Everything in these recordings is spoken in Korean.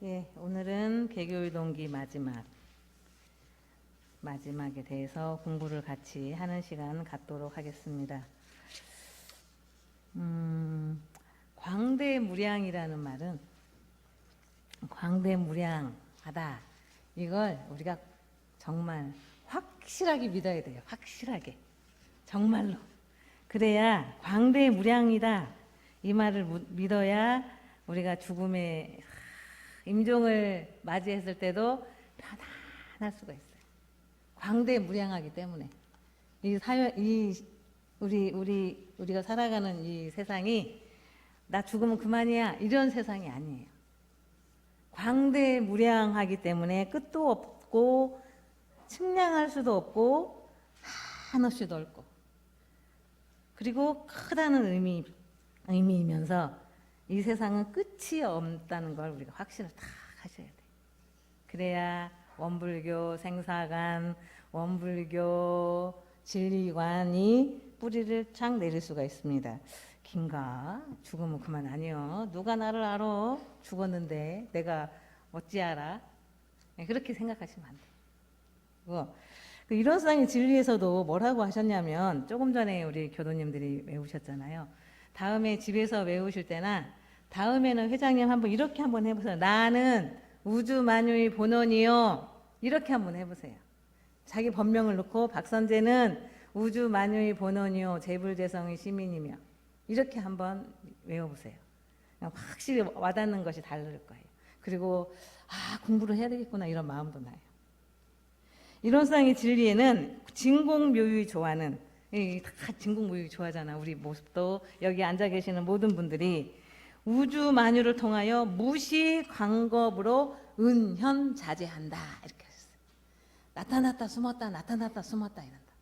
예, 오늘은 개교의 동기 마지막에 대해서 공부를 같이 하는 시간 갖도록 하겠습니다. 광대무량이라는 말은 광대무량하다. 이걸 우리가 정말 확실하게 믿어야 돼요. 확실하게. 정말로. 그래야 광대무량이다. 이 말을 믿어야 우리가 죽음의 임종을 맞이했을 때도 편안할 수가 있어요. 광대무량하기 때문에 우리가 살아가는 이 세상이 나 죽으면 그만이야 이런 세상이 아니에요. 광대무량하기 때문에 끝도 없고 측량할 수도 없고 한없이 넓고 그리고 크다는 의미이면서 이 세상은 끝이 없다는 걸 우리가 확신을 딱 하셔야 돼요. 그래야 원불교 생사관, 원불교 진리관이 뿌리를 쫙 내릴 수가 있습니다. 긴가? 죽으면 그만 아니요. 누가 나를 알아? 죽었는데 내가 어찌 알아? 그렇게 생각하시면 안 돼요. 그 일원상의 진리에서도 뭐라고 하셨냐면 조금 전에 우리 교도님들이 외우셨잖아요. 다음에 집에서 외우실 때나 다음에는 회장님 한번 이렇게 한번 해보세요. 나는 우주 만유의 본원이요. 이렇게 한번 해보세요. 자기 본명을 넣고 박선재는 우주 만유의 본원이요. 재불재성의 시민이며 이렇게 한번 외워보세요. 확실히 와닿는 것이 다를 거예요. 그리고 공부를 해야 되겠구나 이런 마음도 나요. 일원상의 진리에는 진공묘유 좋아하는 다 진공묘유 좋아하잖아. 우리 모습도 여기 앉아 계시는 모든 분들이 우주 만유를 통하여 무시 광겁으로 은현자재한다 이렇게 하셨어요. 나타났다 숨었다 나타났다 숨었다 이런다.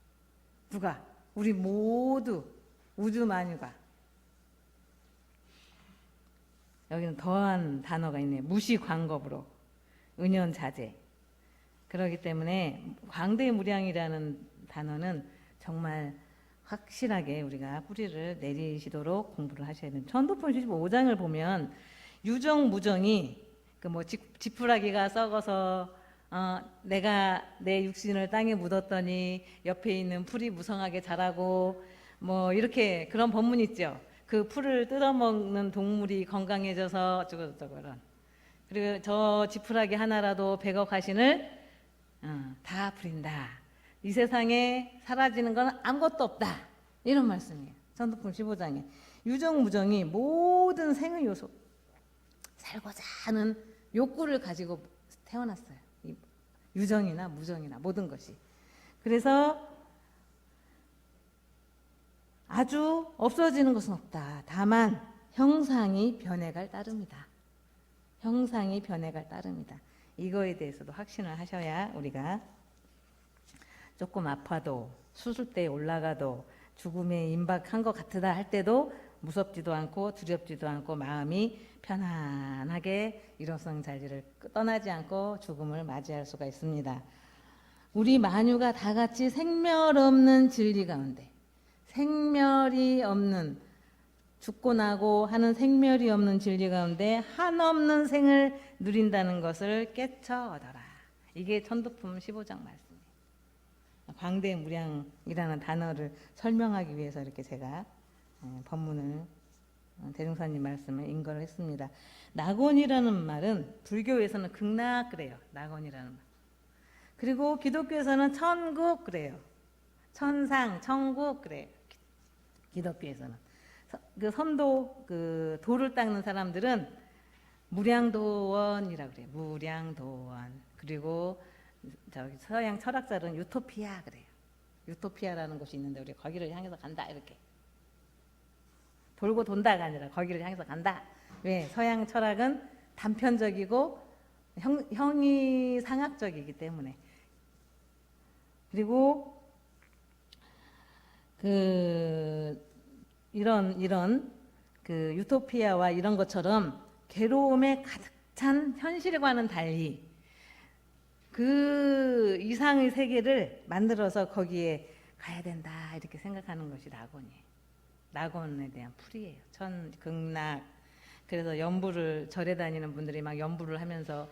누가? 우리 모두 우주 만유가. 여기는 더한 단어가 있네요. 무시 광겁으로 은현자재. 그렇기 때문에 광대무량이라는 단어는 정말 확실하게 우리가 뿌리를 내리시도록 공부를 하셔야 됩니다. 천도품 75장을 보면 유정 무정이 그 뭐 지푸라기가 썩어서 내가 내 육신을 땅에 묻었더니 옆에 있는 풀이 무성하게 자라고 뭐 이렇게 그런 법문 있죠. 그 풀을 뜯어먹는 동물이 건강해져서 어쩌고저쩌고 그리고 저 지푸라기 하나라도 100억 화신을 다 부린다. 이 세상에 사라지는 건 아무것도 없다. 이런 말씀이에요. 천도품 15장에. 유정무정이 모든 생의 요소, 살고자 하는 욕구를 가지고 태어났어요. 유정이나 무정이나 모든 것이. 그래서 아주 없어지는 것은 없다. 다만 형상이 변해갈 따름이다. 형상이 변해갈 따름이다. 이거에 대해서도 확신을 하셔야 우리가 조금 아파도 수술대에 올라가도 죽음에 임박한 것 같으다 할 때도 무섭지도 않고 두렵지도 않고 마음이 편안하게 일원성 자리를 떠나지 않고 죽음을 맞이할 수가 있습니다. 우리 만유가 다 같이 생멸 없는 진리 가운데 생멸이 없는 죽고 나고 하는 생멸이 없는 진리 가운데 한없는 생을 누린다는 것을 깨쳐 얻어라. 이게 천도품 15장 말씀이에요. 광대무량이라는 단어를 설명하기 위해서 이렇게 제가 법문을 대종사님 말씀을 인거를 했습니다. 낙원이라는 말은 불교에서는 극락 그래요. 낙원이라는 말. 그리고 기독교에서는 천국 그래요. 천상, 천국 그래요. 기독교에서는. 그 선도, 그 도를 닦는 사람들은 무량도원이라고 그래요. 무량도원. 그리고 저기 서양 철학자들은 유토피아 그래요. 유토피아라는 곳이 있는데 우리 거기를 향해서 간다 이렇게. 돌고 돈다가 아니라 거기를 향해서 간다. 왜? 서양 철학은 단편적이고 형이상학적이기 때문에. 그리고 이런 그 유토피아와 이런 것처럼 괴로움에 가득 찬 현실과는 달리 그 이상의 세계를 만들어서 거기에 가야 된다 이렇게 생각하는 것이 낙원이에요. 낙원에 대한 풀이에요. 극락, 그래서 연부를 절에 다니는 분들이 막 연부를 하면서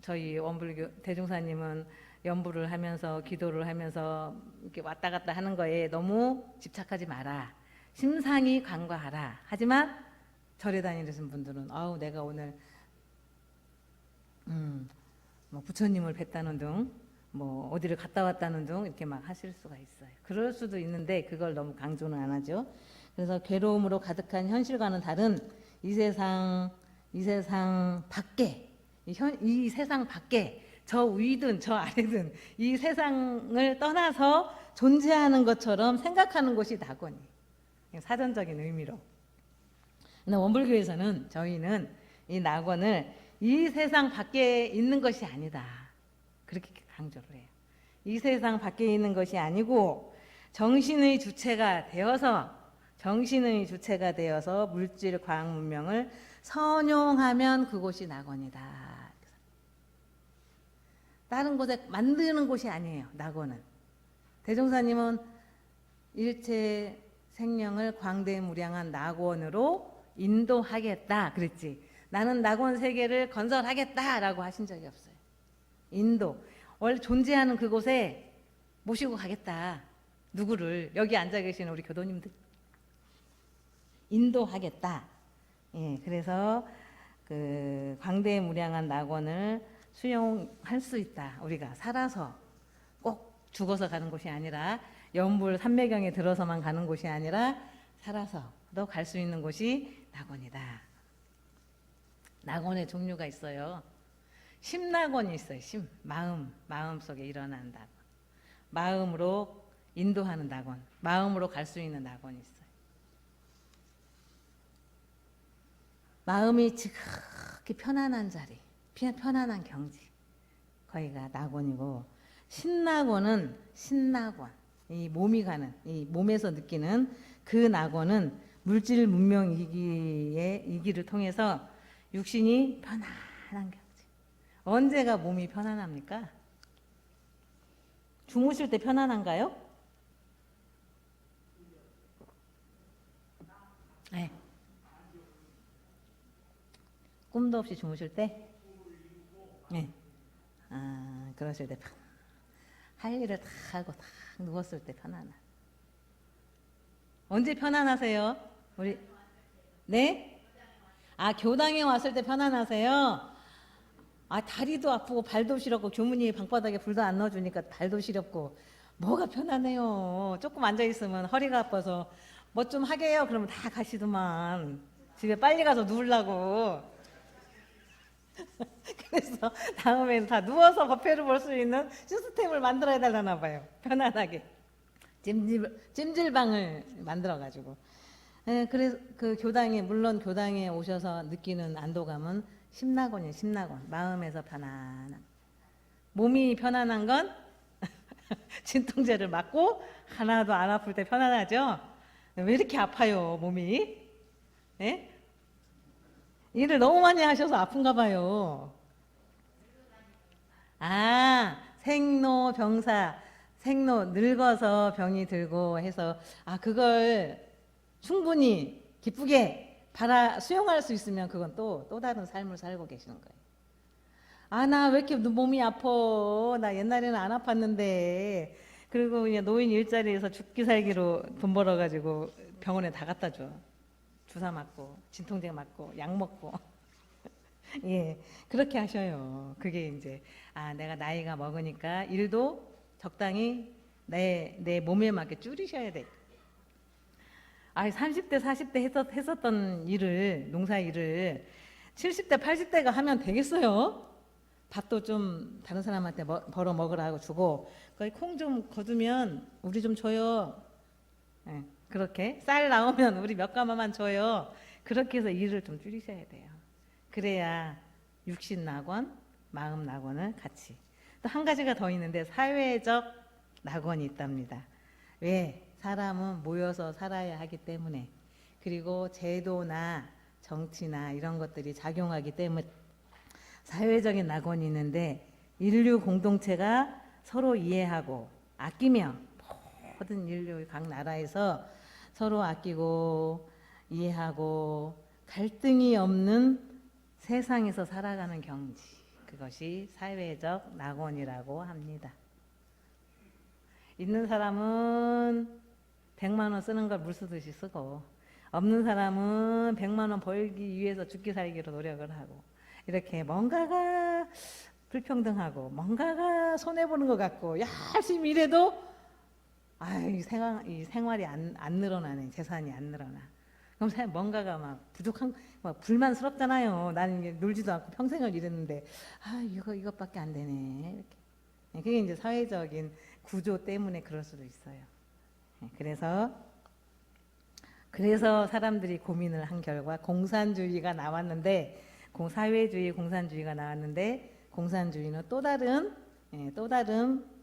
저희 원불교 대종사님은 연부를 하면서 기도를 하면서 이렇게 왔다 갔다 하는 거에 너무 집착하지 마라. 심상히 간과하라. 하지만 절에 다니는 분들은 아우 내가 오늘 뭐 부처님을 뵀다는 등, 뭐 어디를 갔다 왔다는 등 이렇게 막 하실 수가 있어요. 그럴 수도 있는데 그걸 너무 강조는 안 하죠. 그래서 괴로움으로 가득한 현실과는 다른 이 세상 밖에 이 세상 밖에 저 위든 저 아래든 이 세상을 떠나서 존재하는 것처럼 생각하는 곳이 낙원이 사전적인 의미로. 근데 원불교에서는 저희는 이 낙원을 이 세상 밖에 있는 것이 아니다 그렇게 강조를 해요. 이 세상 밖에 있는 것이 아니고 정신의 주체가 되어서 물질 과학 문명을 선용하면 그곳이 낙원이다. 다른 곳에 만드는 곳이 아니에요. 낙원은. 대종사님은 일체 생명을 광대무량한 낙원으로 인도하겠다 그랬지. 나는 낙원 세계를 건설하겠다라고 하신 적이 없어요. 인도. 원래 존재하는 그곳에 모시고 가겠다. 누구를 여기 앉아 계시는 우리 교도님들 인도하겠다. 예, 그래서 그 광대무량한 낙원을 수용할 수 있다. 우리가 살아서 꼭 죽어서 가는 곳이 아니라 연불 삼매경에 들어서만 가는 곳이 아니라 살아서도 갈 수 있는 곳이 낙원이다. 낙원의 종류가 있어요. 심낙원이 있어요. 마음 속에 일어나는 낙원. 마음으로 인도하는 낙원. 마음으로 갈 수 있는 낙원이 있어요. 마음이 지극히 편안한 자리, 편안한 경지, 거기가 낙원이고, 신낙원은 신낙원, 이 몸이 가는, 이 몸에서 느끼는 그 낙원은 물질 문명 이기를 통해서 육신이 편안한 경지. 언제가 몸이 편안합니까? 주무실 때 편안한가요? 네. 꿈도 없이 주무실 때? 네. 아, 그러실 때 할 일을 다 하고 다 누웠을 때 편안한. 언제 편안하세요? 우리 네? 아, 교당에 왔을 때 편안하세요? 아, 다리도 아프고 발도 시렵고 교문이 방바닥에 불도 안 넣어주니까 발도 시렵고 뭐가 편안해요. 조금 앉아있으면 허리가 아파서 뭐 좀 하게요. 그러면 다 가시더만. 집에 빨리 가서 누우려고. 그래서 다음에는 다 누워서 법회를 볼 수 있는 시스템을 만들어야 되려나 봐요. 편안하게. 찜질방을 만들어가지고. 그래서 그 교당에, 물론 교당에 오셔서 느끼는 안도감은 심낙원이에요. 심낙원. 마음에서 편안함. 몸이 편안한 건 진통제를 맞고 하나도 안 아플 때 편안하죠. 왜 이렇게 아파요, 몸이? 예? 일을 너무 많이 하셔서 아픈가 봐요. 아, 생로병사, 늙어서 병이 들고 해서, 아, 그걸 충분히 기쁘게 수용할 수 있으면 그건 또 다른 삶을 살고 계시는 거예요. 아, 나 왜 이렇게 몸이 아파? 나 옛날에는 안 아팠는데. 그리고 그냥 노인 일자리에서 죽기 살기로 돈 벌어가지고 병원에 다 갖다 줘. 주사 맞고, 진통제 맞고, 약 먹고. 예, 그렇게 하셔요. 그게 이제, 아, 내가 나이가 먹으니까 일도 적당히 내 몸에 맞게 줄이셔야 돼. 아, 30대, 40대 했었던 일을, 농사 일을 70대, 80대가 하면 되겠어요? 밥도 좀 다른 사람한테 벌어 먹으라고 주고, 거기 콩 좀 거두면 우리 좀 줘요. 예, 그렇게 쌀 나오면 우리 몇 가마만 줘요. 그렇게 해서 일을 좀 줄이셔야 돼요. 그래야 육신 낙원, 마음 낙원을 같이. 또 한 가지가 더 있는데 사회적 낙원이 있답니다. 왜? 사람은 모여서 살아야 하기 때문에, 그리고 제도나 정치나 이런 것들이 작용하기 때문에 사회적인 낙원이 있는데, 인류 공동체가 서로 이해하고 아끼며, 모든 인류 각 나라에서 서로 아끼고 이해하고 갈등이 없는 세상에서 살아가는 경지, 그것이 사회적 낙원이라고 합니다. 있는 사람은 100만 원 쓰는 걸 물쓰듯이 쓰고, 없는 사람은 100만 원 벌기 위해서 죽기 살기로 노력을 하고, 이렇게 뭔가가 불평등하고 뭔가가 손해보는 것 같고 열심히 일해도 이 생활이 안 늘어나네. 재산이 안 늘어나. 그럼 뭔가가 막 부족한, 막 불만스럽잖아요. 나는 이게 놀지도 않고 평생을 일했는데 이것밖에 안 되네. 이렇게. 그게 이제 사회적인 구조 때문에 그럴 수도 있어요. 그래서 사람들이 고민을 한 결과 공산주의가 나왔는데, 사회주의, 공산주의가 나왔는데, 공산주의는 또 다른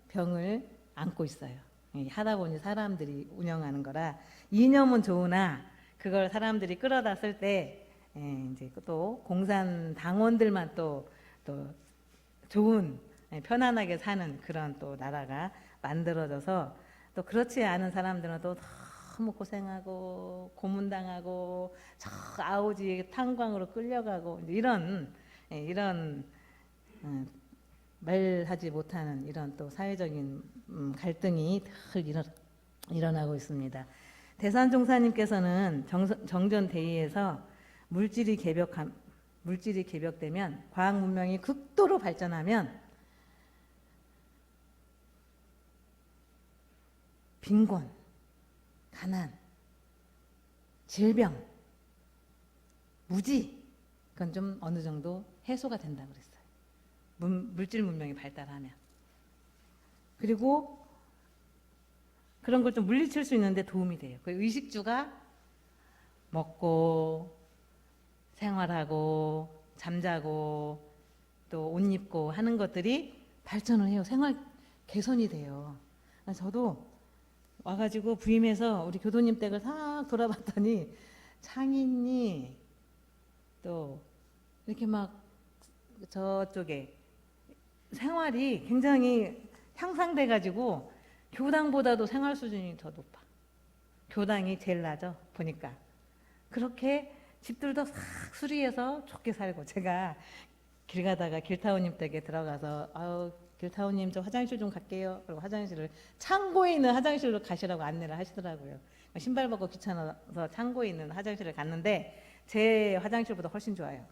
병을 안고 있어요. 하다 보니 사람들이 운영하는 거라 이념은 좋으나 그걸 사람들이 끌어다 쓸 때 이제 또 공산당원들만 또 좋은, 편안하게 사는 그런 또 나라가 만들어져서, 또 그렇지 않은 사람들은 또 너무 고생하고 고문당하고 저 아우지 탄광으로 끌려가고 이런 말하지 못하는 이런 또 사회적인 갈등이 늘 일어나고 있습니다. 대산종사님께서는 정전대의에서 물질이 개벽되면, 과학 문명이 극도로 발전하면 빈곤, 가난, 질병, 무지, 그건 좀 어느 정도 해소가 된다고 그랬어요. 물질 문명이 발달하면. 그리고 그런 걸 좀 물리칠 수 있는데 도움이 돼요. 그 의식주가 먹고 생활하고 잠자고 또 옷 입고 하는 것들이 발전을 해요. 생활 개선이 돼요. 저도 와가지고 부임해서 우리 교도님 댁을 싹 돌아봤더니 창인이 또 이렇게 막 저쪽에 생활이 굉장히 향상돼가지고 교당보다도 생활 수준이 더 높아. 교당이 제일 낮아 보니까. 그렇게 집들도 싹 수리해서 좋게 살고, 제가 길 가다가 길타오님 댁에 들어가서 길타오님 저 화장실 좀 갈게요. 그리고 화장실을, 창고에 있는 화장실로 가시라고 안내를 하시더라고요. 신발 벗고 귀찮아서 창고에 있는 화장실을 갔는데 제 화장실보다 훨씬 좋아요.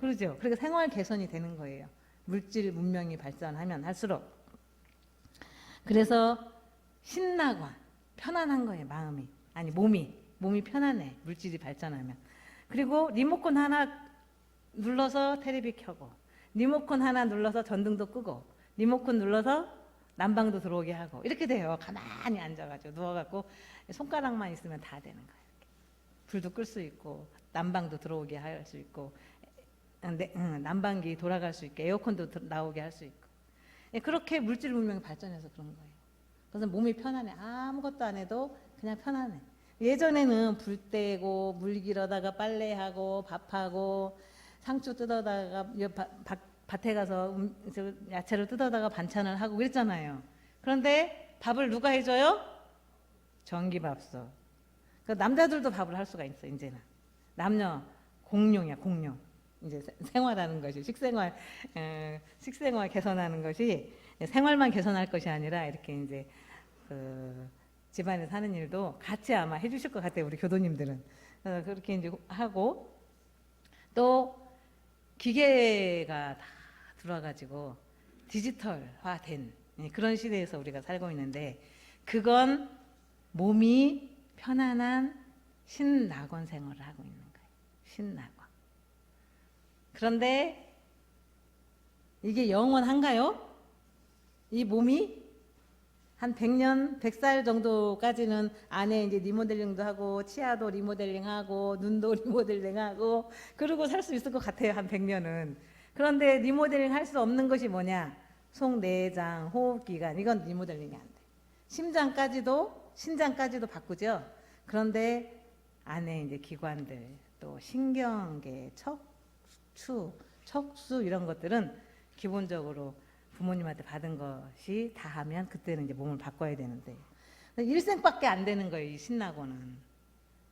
그러죠. 그러니까 생활 개선이 되는 거예요. 물질 문명이 발전하면 할수록. 그래서 신나고 편안한 거예요. 마음이, 아니 몸이 편안해. 물질이 발전하면. 그리고 리모컨 하나 눌러서 테레비 켜고, 리모컨 하나 눌러서 전등도 끄고, 리모컨 눌러서 난방도 들어오게 하고, 이렇게 돼요. 가만히 앉아가지고 누워갖고 손가락만 있으면 다 되는 거예요. 불도 끌 수 있고 난방도 들어오게 할 수 있고, 난방기 돌아갈 수 있게 에어컨도 나오게 할 수 있고. 그렇게 물질 문명이 발전해서 그런 거예요. 그래서 몸이 편안해. 아무것도 안 해도 그냥 편안해. 예전에는 불 떼고 물 길어다가 빨래하고 밥하고 상추 뜯어다가 밭에 가서 야채를 뜯어다가 반찬을 하고 그랬잖아요. 그런데 밥을 누가 해줘요? 전기밥솥. 남자들도 밥을 할 수가 있어. 이제는 남녀 공용이야. 공용. 이제 생활하는 것이 식생활 개선하는 것이 생활만 개선할 것이 아니라 이렇게 이제 집안에 사는 일도 같이 아마 해주실 것 같아요. 우리 교도님들은. 그렇게 이제 하고, 또 기계가 다 들어와가지고 디지털화된 그런 시대에서 우리가 살고 있는데, 그건 몸이 편안한 신낙원 생활을 하고 있는 거예요. 신낙원. 그런데 이게 영원한가요? 이 몸이 한 100년, 100살 정도까지는 안에 이제 리모델링도 하고, 치아도 리모델링하고, 눈도 리모델링하고, 그러고 살 수 있을 것 같아요. 한 100년은. 그런데 리모델링 할 수 없는 것이 뭐냐? 속, 내장, 호흡기관, 이건 리모델링이 안 돼. 신장까지도 바꾸죠. 그런데 안에 이제 기관들, 또 신경계, 척수 이런 것들은 기본적으로 부모님한테 받은 것이 다 하면 그때는 이제 몸을 바꿔야 되는데, 일생밖에 안 되는 거예요. 이 신나고는.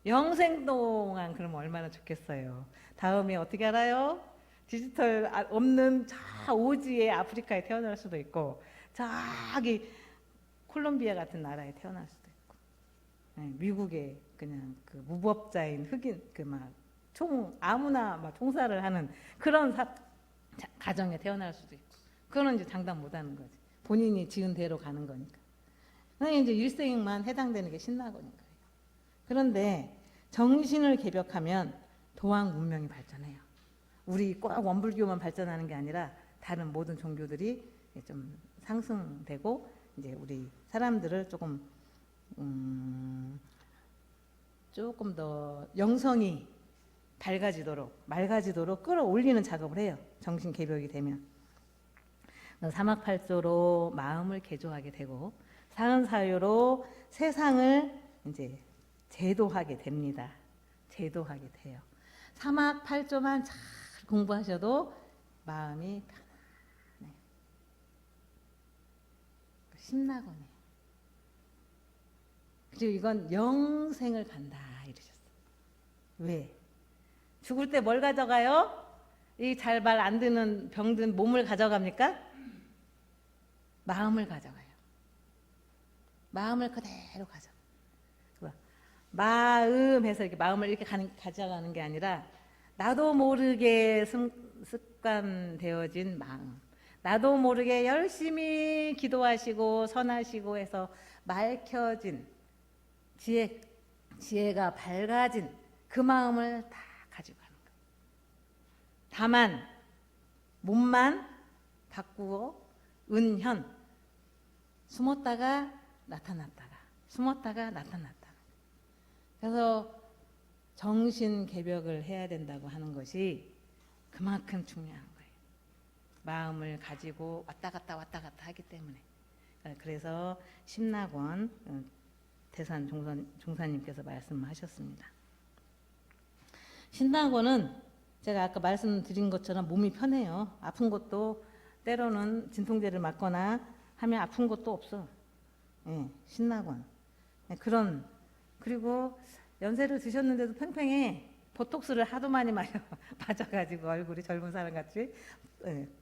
영생 동안 그러면 얼마나 좋겠어요. 다음에 어떻게 알아요? 디지털 없는 저 오지의 아프리카에 태어날 수도 있고 저기 콜롬비아 같은 나라에 태어날 수도 있고, 미국에 그냥 그 무법자인 흑인 그 막 총 아무나 막 총살을 하는 그런 가정에 태어날 수도 있고, 그거는 이제 장담 못하는 거지. 본인이 지은 대로 가는 거니까. 그냥 이제 일생만 해당되는 게 신라곤인 거예요. 그런데 정신을 개벽하면 도학 문명이 발전해요. 우리 꼭 원불교만 발전하는 게 아니라 다른 모든 종교들이 좀 상승되고 이제 우리 사람들을 조금 더 영성이 맑아지도록 끌어올리는 작업을 해요. 정신 개벽이 되면. 사막팔조로 마음을 개조하게 되고 사은사유로 세상을 이제 제도하게 됩니다. 제도하게 돼요. 사막팔조만 잘 공부하셔도 마음이 편안해요. 신나거네요. 그리고 이건 영생을 간다 이러셨어요. 왜? 죽을 때 뭘 가져가요? 이 잘 말 안 듣는 병든 몸을 가져갑니까? 마음을 가져가요. 마음을 그대로 가져가. 마음해서 이렇게 마음을 이렇게 가져가는 게 아니라 나도 모르게 습관되어진 마음, 나도 모르게 열심히 기도하시고 선하시고 해서 맑혀진 지혜가 밝아진 그 마음을 다 가지고 가는 거예요. 다만 몸만 바꾸어 은현, 숨었다가 나타났다가 숨었다가 나타났다가. 그래서 정신 개벽을 해야 된다고 하는 것이 그만큼 중요한 거예요. 마음을 가지고 왔다 갔다 하기 때문에. 그래서 심락원 대산 종사님께서 말씀하셨습니다. 신락원은 제가 아까 말씀드린 것처럼 몸이 편해요. 아픈 것도 때로는 진통제를 맞거나 하면 아픈 것도 없어. 신락원. 그리고 연세를 드셨는데도 팽팽해. 보톡스를 하도 많이 맞아가지고 얼굴이 젊은 사람 같이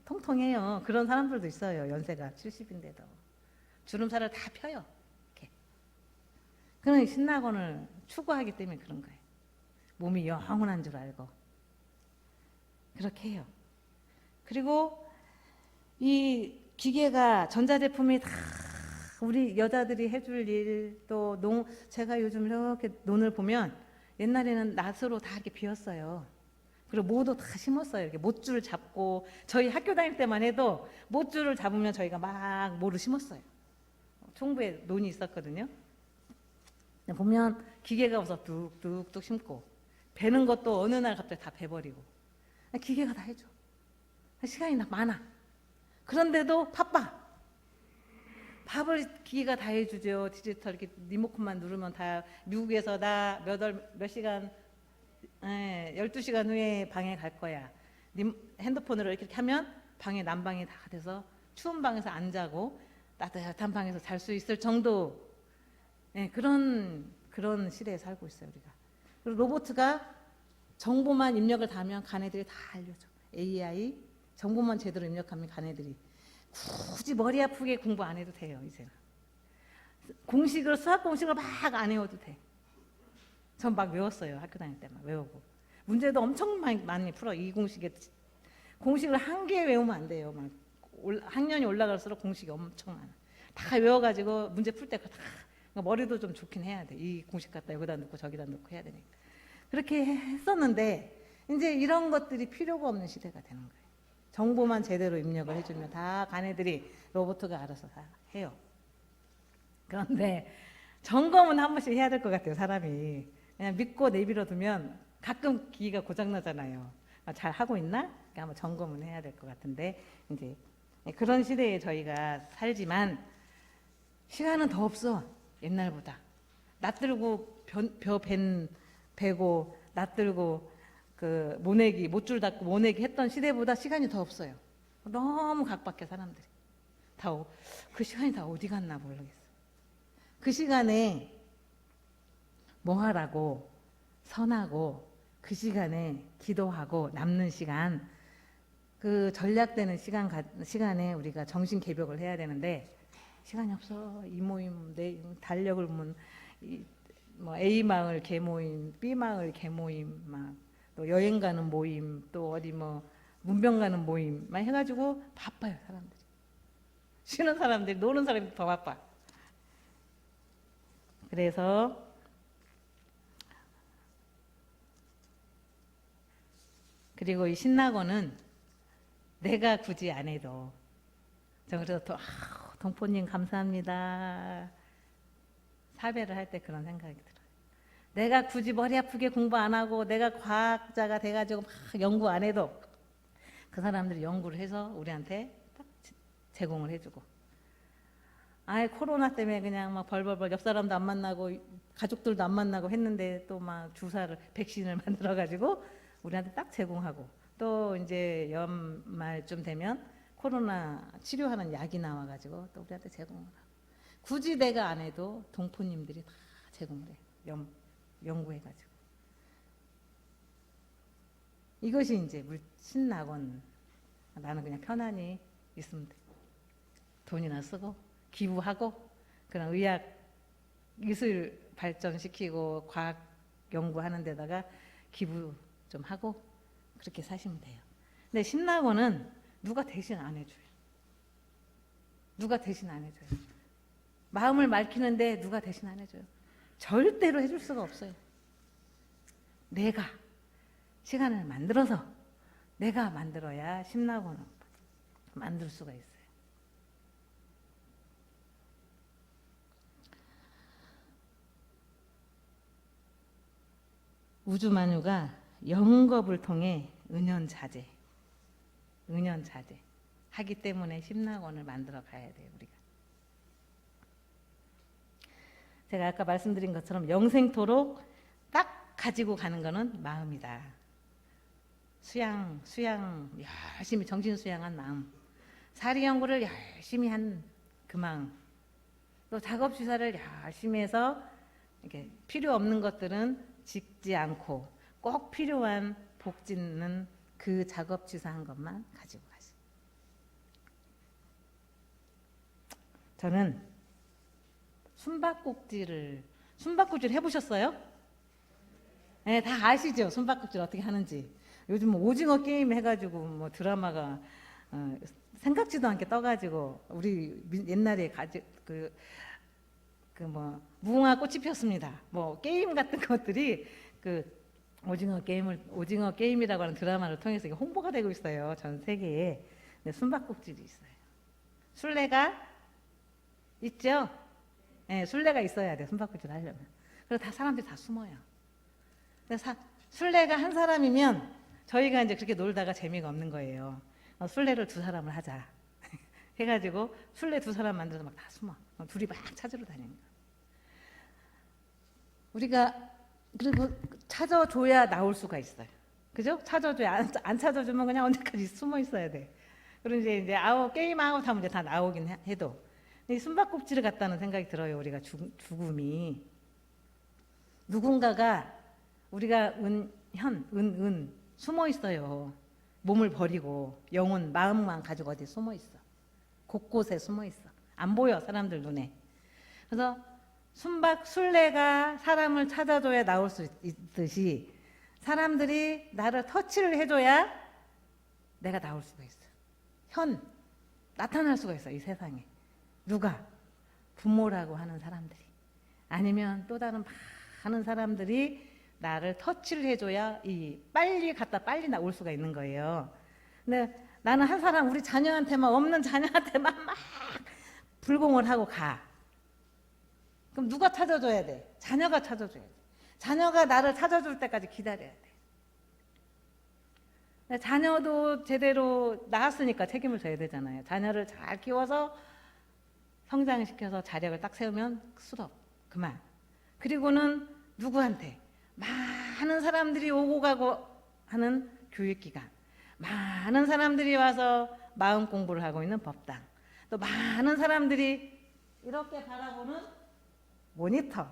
통통해요. 그런 사람들도 있어요. 연세가 70인데도 주름살을 다 펴요. 이렇게. 그런 신락원을 추구하기 때문에 그런 거예요. 몸이 영원한 줄 알고 그렇게 해요. 그리고 이 기계가 전자제품이 다 우리 여자들이 해줄 일, 또 제가 요즘 이렇게 논을 보면 옛날에는 낫으로 다 이렇게 비웠어요. 그리고 모도 다 심었어요. 이렇게 못줄 잡고 저희 학교 다닐 때만 해도 못줄을 잡으면 저희가 막 모를 심었어요. 총부에 논이 있었거든요. 보면 기계가 없어 뚝뚝뚝 심고 베는 것도 어느 날 갑자기 다 베버리고 기계가 다 해줘. 시간이 많아. 그런데도 바빠. 밥을 기계가 다 해주죠. 디지털 이렇게 리모컨만 누르면 다 미국에서 나 몇 시간 12시간 후에 방에 갈 거야. 핸드폰으로 이렇게 하면 방에 난방이 다 돼서 추운 방에서 안 자고 따뜻한 방에서 잘 수 있을 정도 그런 시대에 살고 있어요 우리가. 그리고 로봇가 정보만 입력을 다 하면 가네들이 다 알려줘. AI 정보만 제대로 입력하면 가네들이 굳이 머리 아프게 공부 안 해도 돼요. 이제는 수학 공식을 막 안 외워도 돼. 전 막 외웠어요. 학교 다닐 때 막 외우고 문제도 엄청 많이 풀어. 이 공식을 한 개 외우면 안 돼요. 막 학년이 올라갈수록 공식이 엄청 많아. 다 외워가지고 문제 풀 때 다 머리도 좀 좋긴 해야 돼. 이 공식 갖다 여기다 넣고 저기다 넣고 해야 되니까. 그렇게 했었는데 이제 이런 것들이 필요가 없는 시대가 되는 거예요. 정보만 제대로 입력을 해주면 다 가네들이 로봇가 알아서 다 해요. 그런데 점검은 한 번씩 해야 될 것 같아요. 사람이 그냥 믿고 내버려 두면 가끔 기기가 고장 나잖아요. 잘 하고 있나? 그러니까 한번 점검은 해야 될 것 같은데 이제 그런 시대에 저희가 살지만 시간은 더 없어. 옛날보다 낯들고 베고 낯들고 그 못줄 닫고 모내기 했던 시대보다 시간이 더 없어요. 너무 각박해 사람들이. 그 시간이 다 어디 갔나 모르겠어요. 그 시간에 뭐 하라고 선하고 그 시간에 기도하고 남는 시간 그 전략되는 시간에 우리가 정신 개벽을 해야 되는데 시간이 없어. 이 모임 내 달력을 보면 뭐 A 마을 개 모임, B 마을 개 모임, 막 또 여행 가는 모임, 또 어디 뭐 문병 가는 모임 막 해가지고 바빠요 사람들이. 쉬는 사람들이 노는 사람이 더 바빠. 그래서 그리고 이 신나고는 내가 굳이 안 해도 저 그래서 또 동포님 감사합니다. 사배를 할 때 그런 생각이 들어요. 내가 굳이 머리 아프게 공부 안 하고 내가 과학자가 돼가지고 막 연구 안 해도 그 사람들이 연구를 해서 우리한테 딱 제공을 해주고 아예 코로나 때문에 그냥 막 벌벌벌 옆 사람도 안 만나고 가족들도 안 만나고 했는데 또 막 주사를 백신을 만들어가지고 우리한테 딱 제공하고 또 이제 연말쯤 되면 코로나 치료하는 약이 나와가지고 또 우리한테 제공을 하고 굳이 내가 안 해도 동포님들이 다 제공을 해요. 연구해가지고 이것이 이제 신낙원. 나는 그냥 편안히 있으면 돼. 돈이나 쓰고 기부하고 그런 의학 기술 발전시키고 과학 연구하는 데다가 기부 좀 하고 그렇게 사시면 돼요. 근데 신낙원은 누가 대신 안 해줘요. 누가 대신 안 해줘요. 마음을 밝히는데 누가 대신 안 해줘요. 절대로 해줄 수가 없어요. 내가 시간을 만들어서 내가 만들어야 신낙원을 만들 수가 있어요. 우주만유가 영겁을 통해 은연자재 하기 때문에 신낙원을 만들어 가야 돼요. 우리가 제가 아까 말씀드린 것처럼 영생토록 딱 가지고 가는 거는 마음이다. 수양 열심히 정신 수양한 마음, 사리 연구를 열심히 한 그 마음, 또 작업 주사를 열심히 해서 이렇게 필요 없는 것들은 짓지 않고 꼭 필요한 복 짓는 그 작업 주사한 것만 가지고 가시. 저는 숨바꼭질 해보셨어요? 네, 다 아시죠? 숨바꼭질 어떻게 하는지. 요즘 뭐 오징어 게임 해가지고 뭐 드라마가 생각지도 않게 떠가지고 우리 옛날에 뭐 무궁화 꽃이 피었습니다. 뭐 게임 같은 것들이 그 오징어 게임이라고 하는 드라마를 통해서 홍보가 되고 있어요. 전 세계에. 근데 숨바꼭질이 있어요. 술래가 있죠? 네, 술래가 있어야 돼. 숨바꼭질 하려면. 그래서 다 사람들이 다 숨어요. 그래서 술래가 한 사람이면 저희가 이제 그렇게 놀다가 재미가 없는 거예요. 술래를 두 사람을 하자 해가지고 술래 두 사람 만들어서 막 다 숨어. 둘이 막 찾으러 다니는 거야. 우리가 그리고 찾아줘야 나올 수가 있어요. 그죠? 찾아줘야 안 찾아주면 그냥 언제까지 숨어 있어야 돼. 그리고 이제 게임 아웃 하면 이제 다 나오긴 해도 이 숨바꼭질을 갖다는 생각이 들어요. 우리가 죽음이 누군가가 우리가 숨어 있어요. 몸을 버리고 영혼 마음만 가지고 어디 숨어 있어. 곳곳에 숨어 있어. 안 보여 사람들 눈에. 그래서 술래가 사람을 찾아줘야 나올 수 있듯이 사람들이 나를 터치를 해줘야 내가 나올 수가 있어. 나타날 수가 있어. 이 세상에. 누가? 부모라고 하는 사람들이 아니면 또 다른 많은 사람들이 나를 터치를 해줘야 빨리 나올 수가 있는 거예요. 근데 나는 한 사람 우리 자녀한테만 없는 자녀한테만 막 불공을 하고 가. 그럼 누가 찾아줘야 돼? 자녀가 찾아줘야 돼. 자녀가 나를 찾아줄 때까지 기다려야 돼. 자녀도 제대로 낳았으니까 책임을 져야 되잖아요. 자녀를 잘 키워서 성장시켜서 자력을 딱 세우면 수업 그만. 그리고는 누구한테? 많은 사람들이 오고 가고 하는 교육기관, 많은 사람들이 와서 마음 공부를 하고 있는 법당, 또 많은 사람들이 이렇게 바라보는 모니터,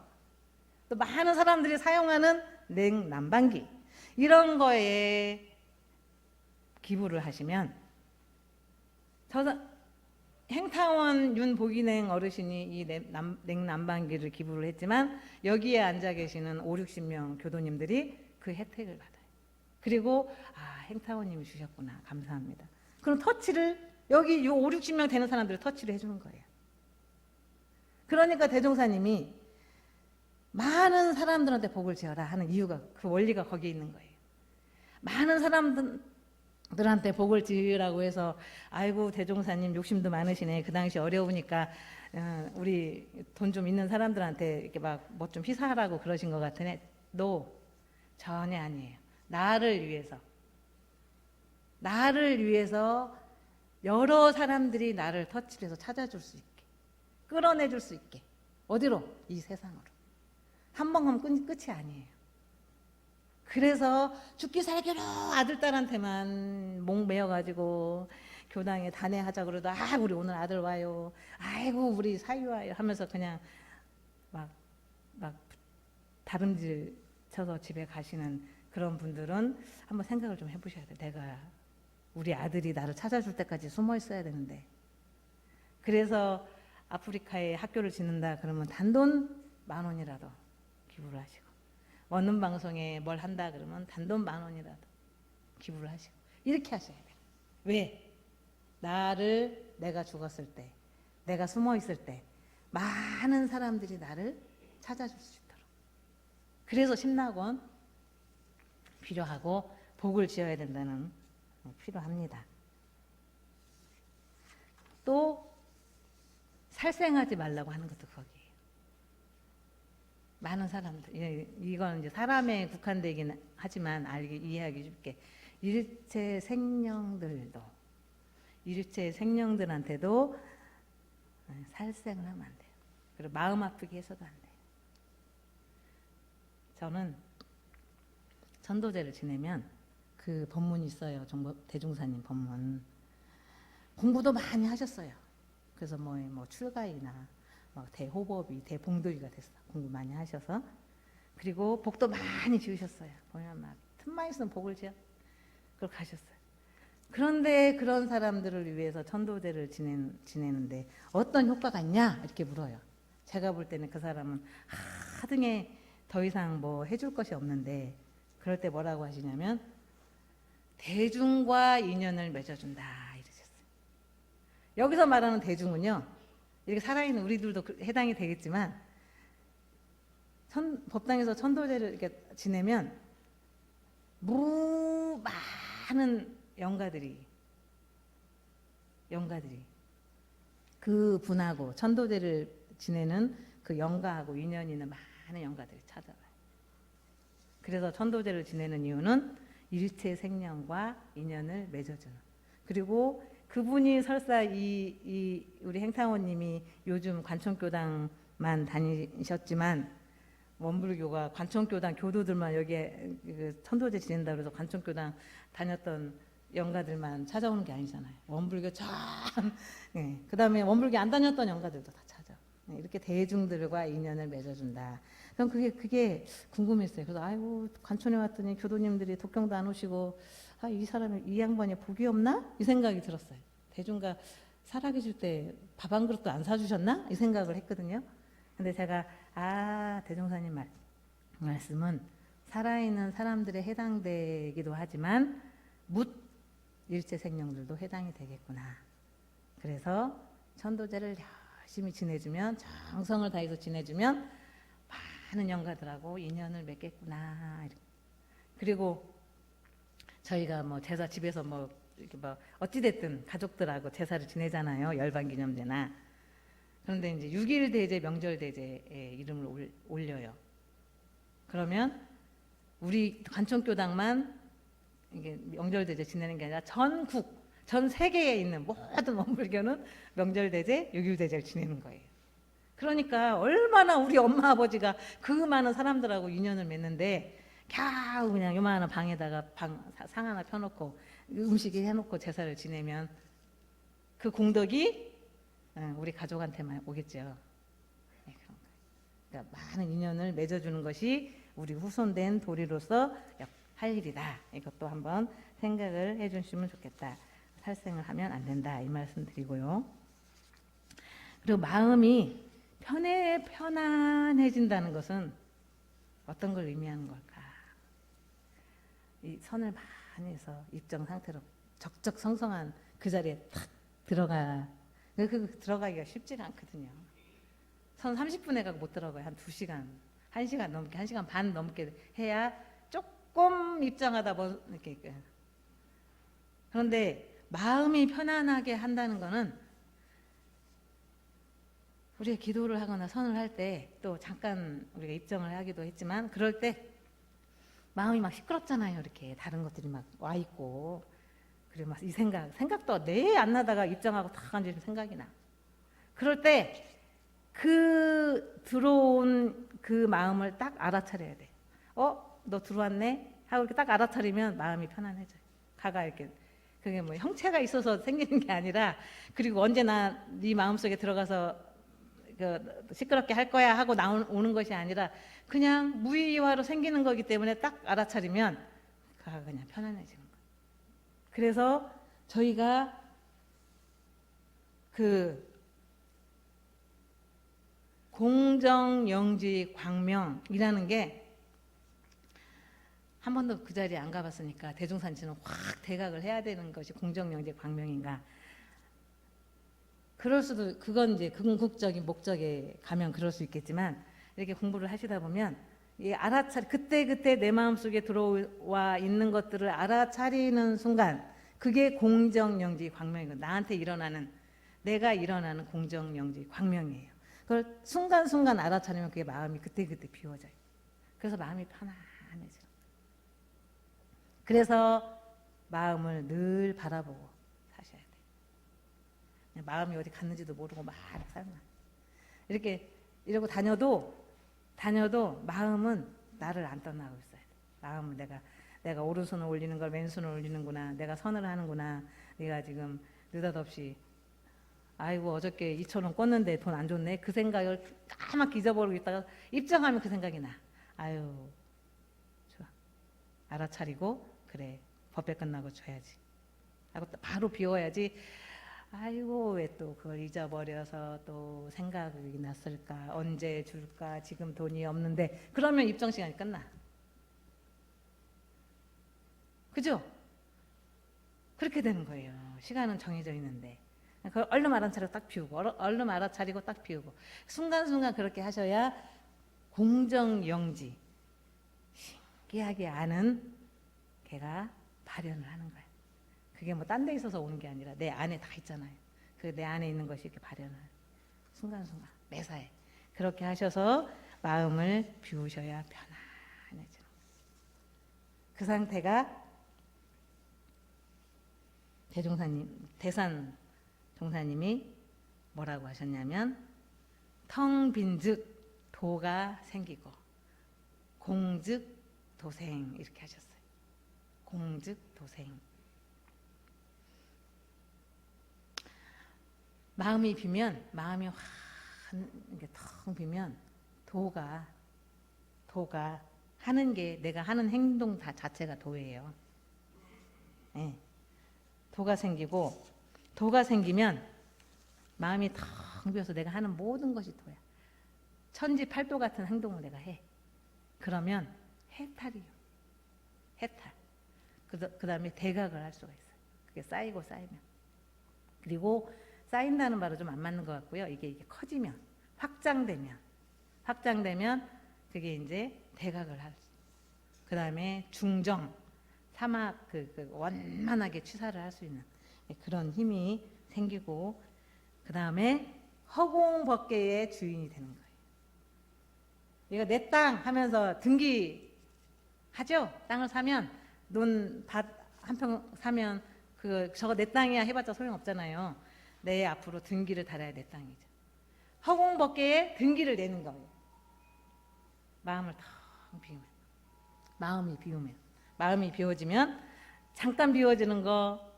또 많은 사람들이 사용하는 냉난방기 이런 거에 기부를 하시면 행타원 윤복인행 어르신이 이 냉난방기를 기부를 했지만 여기에 앉아 계시는 5, 60명 교도님들이 그 혜택을 받아요. 그리고 행타원님이 주셨구나, 감사합니다. 그럼 터치를 여기 요 5, 60명 되는 사람들을 터치를 해주는 거예요. 그러니까 대종사님이 많은 사람들한테 복을 지어라 하는 이유가, 그 원리가 거기에 있는 거예요. 많은 사람들한테 복을 지으라고 해서 아이고 대종사님 욕심도 많으시네, 그 당시 어려우니까 우리 돈 좀 있는 사람들한테 이렇게 막 뭐 좀 희사하라고 그러신 것 같으네. 전혀 아니에요. 나를 위해서 여러 사람들이 나를 터치해서 찾아줄 수 있게, 끌어내줄 수 있게. 어디로? 이 세상으로. 한 번 가면 끝이 아니에요. 그래서 죽기 살기로 아들 딸한테만 목 메어가지고 교당에 단회하자 그러도 우리 오늘 아들 와요, 아이고 우리 사위 와요 하면서 그냥 막 다름질 쳐서 집에 가시는 그런 분들은 한번 생각을 좀 해보셔야 돼요. 내가 우리 아들이 나를 찾아줄 때까지 숨어 있어야 되는데. 그래서 아프리카에 학교를 짓는다 그러면 단돈 10,000원이라도 기부를 하시고, 원룸 방송에 뭘 한다 그러면 단돈 10,000원이라도 기부를 하시고, 이렇게 하셔야 돼요. 왜? 내가 죽었을 때, 내가 숨어 있을 때 많은 사람들이 나를 찾아줄 수 있도록. 그래서 심락원 필요하고 복을 지어야 된다는 필요합니다. 또 살생하지 말라고 하는 것도 거기에요. 많은 사람들, 이건 이제 사람에 국한되긴 하지만 이해하기 쉽게 일체 생명들한테도 살생을 하면 안 돼요. 그리고 마음 아프게 해서도 안 돼요. 저는 전도제를 지내면 그 법문이 있어요. 대종사님 법문. 공부도 많이 하셨어요. 그래서 뭐 출가이나 대호법이, 대봉도기가 됐어. 공부 많이 하셔서. 그리고 복도 많이 지으셨어요. 보면 막 틈만 있으면 복을 지어. 그렇게 하셨어요. 그런데 그런 사람들을 위해서 천도제를 지내는데 어떤 효과가 있냐? 이렇게 물어요. 제가 볼 때는 그 사람은 하등에 더 이상 뭐 해줄 것이 없는데, 그럴 때 뭐라고 하시냐면 대중과 인연을 맺어준다 이러셨어요. 여기서 말하는 대중은요, 이렇게 살아있는 우리들도 해당이 되겠지만, 법당에서 천도제를 이렇게 지내면 많은 영가들이 그 분하고 천도제를 지내는 그 영가하고 인연이 있는 많은 영가들이 찾아와요. 그래서 천도제를 지내는 이유는 일체 생명과 인연을 맺어주는. 그리고 그분이 설사 우리 행타원님이 요즘 관천교당만 다니셨지만, 원불교가 관천교당 교도들만 여기에 천도제 지낸다고 해서 관천교당 다녔던 영가들만 찾아오는 게 아니잖아요. 원불교 그 다음에 원불교 안 다녔던 영가들도 다 찾아. 이렇게 대중들과 인연을 맺어준다. 전 그게 궁금했어요. 그래서 아이고 관천에 왔더니 교도님들이 독경도 안 오시고, 이 양반이 복이 없나? 이 생각이 들었어요. 대중과 살아계실 때 밥 한 그릇도 안 사주셨나? 이 생각을 했거든요. 근데 제가 대종사님 말씀은 살아있는 사람들에 해당되기도 하지만 일체 생명들도 해당이 되겠구나. 그래서 천도제를 열심히 지내주면, 정성을 다해서 지내주면 많은 영가들하고 인연을 맺겠구나. 그리고 저희가 제사 집에서 이렇게 어찌됐든 가족들하고 제사를 지내잖아요. 열반기념제나. 그런데 이제 6.1 대제, 명절 대제에 이름을 올려요. 그러면 우리 관천교당만 이게 명절 대제 지내는 게 아니라 전 세계에 있는 모든 원불교는 명절 대제, 6.1 대제를 지내는 거예요. 그러니까 얼마나 우리 엄마 아버지가 그 많은 사람들하고 인연을 맺는데 겨우 그냥 요만한 방에다가 상 하나 펴놓고 음식에 해놓고 제사를 지내면 그 공덕이 우리 가족한테만 오겠죠. 그러니까 많은 인연을 맺어주는 것이 우리 후손된 도리로서 할 일이다. 이것도 한번 생각을 해주시면 좋겠다. 살생을 하면 안 된다. 이 말씀 드리고요. 그리고 마음이 편안해진다는 것은 어떤 걸 의미하는 걸까? 이 선을 많이 해서 입정 상태로 적적성성한 그 자리에 탁 들어가기가 쉽지가 않거든요. 선 30분에 가고 못 들어가요. 한 2시간, 1시간 넘게, 1시간 반 넘게 해야 조금 입장하다 이렇게. 그런데 마음이 편안하게 한다는 거는 우리가 기도를 하거나 선을 할 때 또 잠깐 우리가 입정을 하기도 했지만 그럴 때 마음이 막 시끄럽잖아요. 이렇게 다른 것들이 막 와 있고 그리고 막 이 생각도 내 안 나다가 입장하고 탁 앉으면 생각이 나. 그럴 때 그 들어온 그 마음을 딱 알아차려야 돼. 너 들어왔네? 하고 이렇게 딱 알아차리면 마음이 편안해져요. 가가 이렇게 그게 뭐 형체가 있어서 생기는 게 아니라 그리고 언제나 네 마음속에 들어가서 시끄럽게 할 거야 하고 나오는 것이 아니라 그냥 무의화로 생기는 거기 때문에 딱 알아차리면 가가 그냥 편안해지는 거예요. 그래서 저희가 그 공정영지 광명이라는 게 한 번도 그 자리에 안 가봤으니까 대종산지는 확 대각을 해야 되는 것이 공정영지 광명인가. 그럴 수도 그건 이제 궁극적인 목적에 가면 그럴 수 있겠지만 이렇게 공부를 하시다 보면 이 그때 내 마음속에 들어와 있는 것들을 알아차리는 순간 그게 공정영지 광명이고 나한테 내가 일어나는 공정영지 광명이에요. 그걸 순간순간 알아차리면 그게 마음이 그때 비워져요. 그래서 마음이 편안해져요. 그래서 마음을 늘 바라보고 사셔야 돼요. 마음이 어디 갔는지도 모르고 막 살면 이러고 다녀도 마음은 나를 안 떠나고 있어야 돼. 마음은 내가 오른손을 올리는 걸 왼손을 올리는구나. 내가 선을 하는구나. 내가 지금 느닷없이 아이고 어저께 2,000원 꿨는데 돈 안 줬네. 그 생각을 까맣게 잊어버리고 있다가 입장하면 그 생각이 나. 아유 좋아. 알아차리고 그래 법회 끝나고 줘야지 하고 바로 비워야지. 아이고 왜 또 그걸 잊어버려서 또 생각이 났을까. 언제 줄까. 지금 돈이 없는데. 그러면 입정 시간이 끝나. 그죠? 그렇게 되는 거예요. 시간은 정해져 있는데 그걸 얼른 알아차리고 딱 비우고 얼른 알아차리고 딱 비우고 순간순간 그렇게 하셔야 공정영지 신기하게 아는 걔가 발현을 하는 거예요. 그게 뭐 딴 데 있어서 오는 게 아니라 내 안에 다 있잖아요. 그 내 안에 있는 것이 이렇게 발현을 순간순간 매사에 그렇게 하셔서 마음을 비우셔야 편안해지는 그 상태가 대산 종사님이 뭐라고 하셨냐면 텅 빈즉 도가 생기고 공즉 도생 이렇게 하셨어요. 공즉 도생. 마음이 확 이렇게 텅 비면 도가 하는 게 내가 하는 행동 자체가 도예요. 네. 도가 생기면 마음이 텅 비어서 내가 하는 모든 것이 도야. 천지팔도 같은 행동을 내가 해. 그러면 해탈이요. 해탈. 그 다음에 대각을 할 수가 있어요. 그게 쌓이면. 그리고 쌓인다는 말은 좀 안 맞는 것 같고요. 이게 커지면, 확장되면 그게 이제 대각을 할 수. 그 다음에 중정, 사막 원만하게 취사를 할 수 있는 그런 힘이 생기고 그 다음에 허공법계의 주인이 되는 거예요. 얘가 내 땅 하면서 등기 하죠. 땅을 사면 밭 한 평 사면 저거 내 땅이야 해봤자 소용없잖아요. 내 앞으로 등기를 달아야 내 땅이죠. 허공법계에 등기를 내는 거예요. 마음을 텅 비우면, 마음이 비워지면 잠깐 비워지는 거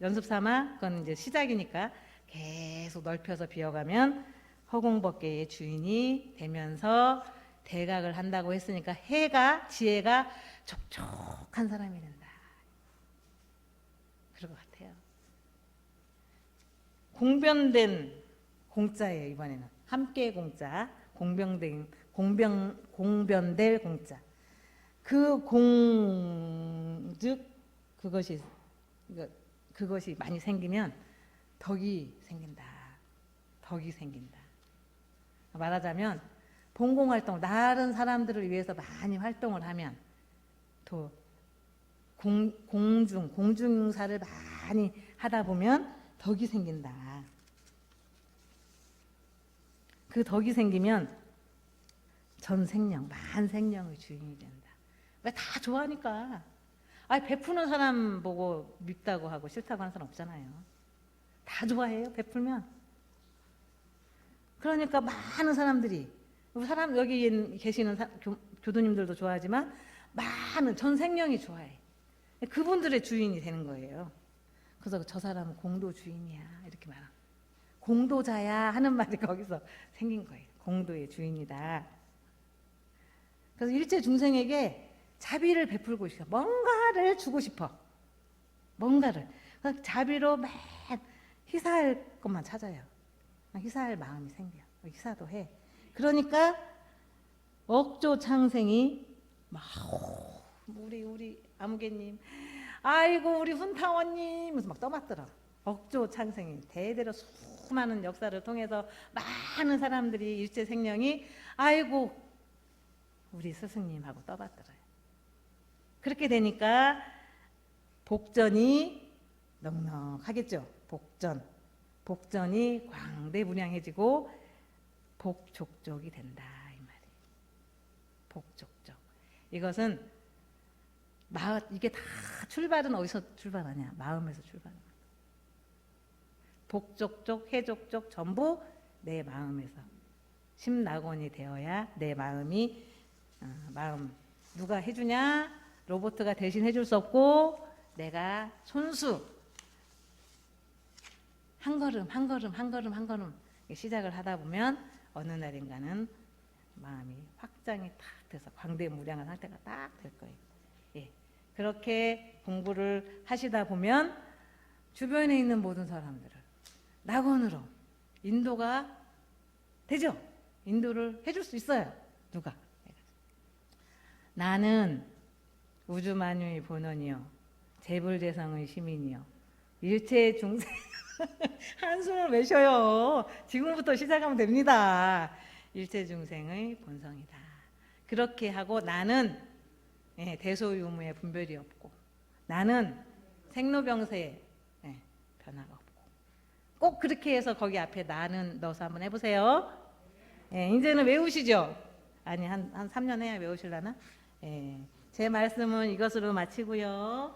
연습 삼아 그건 이제 시작이니까 계속 넓혀서 비워가면 허공법계의 주인이 되면서 대각을 한다고 했으니까 해가 지혜가 촉촉한 사람이 된다. 그럴 것 같아요. 공변된 공자예요. 이번에는 함께 공자, 공변될 공자. 그 공즉 그것이 많이 생기면 덕이 생긴다. 덕이 생긴다. 말하자면 봉공활동, 다른 사람들을 위해서 많이 활동을 하면 또 공중사를 많이 하다 보면 덕이 생긴다. 그 덕이 생기면 전생령, 만생령의 주인이 된다. 왜 다 좋아하니까. 베푸는 사람 보고 밉다고 하고 싫다고 하는 사람 없잖아요. 다 좋아해요, 베풀면. 그러니까 많은 사람들이, 여기 계시는 교도님들도 좋아하지만 많은 전생령이 좋아해. 그분들의 주인이 되는 거예요. 그래서 저 사람은 공도 주인이야 이렇게 말합니다. 공도자야 하는 말이 거기서 생긴 거예요. 공도의 주인이다. 그래서 일체 중생에게 자비를 베풀고 싶어. 뭔가를 주고 싶어. 뭔가를. 그래서 자비로 맨 희사할 것만 찾아요. 희사할 마음이 생겨. 희사도 해. 그러니까 억조 창생이 막 우리 아무개님, 아이고 우리 훈타원님 무슨 막 떠맡더라. 억조 창생이 대대로 수많은 역사를 통해서 많은 사람들이 일체 생명이 아이고 우리 스승님하고 떠받들어요. 그렇게 되니까 복전이 넉넉하겠죠. 복전이 광대무량해지고 복족족이 된다 이 말이에요. 복족족. 이것은 이게 다 출발은 어디서 출발하냐? 마음에서 출발합니다. 복족족, 해족족 전부 내 마음에서 심낙원이 되어야 내 마음이 마음 누가 해주냐? 로봇가 대신 해줄 수 없고 내가 손수 한 걸음 시작을 하다 보면 어느 날인가는 마음이 확장이 탁 돼서 광대무량한 상태가 딱 될 거예요. 예. 그렇게 공부를 하시다 보면 주변에 있는 모든 사람들을 낙원으로 인도가 되죠. 인도를 해줄 수 있어요. 누가? 나는 우주만유의 본원이요 재불재성의 시민이요 일체 중생 한숨을 왜 쉬어요? 지금부터 시작하면 됩니다. 일체 중생의 본성이다. 그렇게 하고 나는 대소유무에 분별이 없고 나는 생로병사에 변화가 없고 꼭 그렇게 해서 거기 앞에 나는 넣어서 한번 해보세요. 이제는 외우시죠? 아니 한 3년 해야 외우실라나? 제 말씀은 이것으로 마치고요.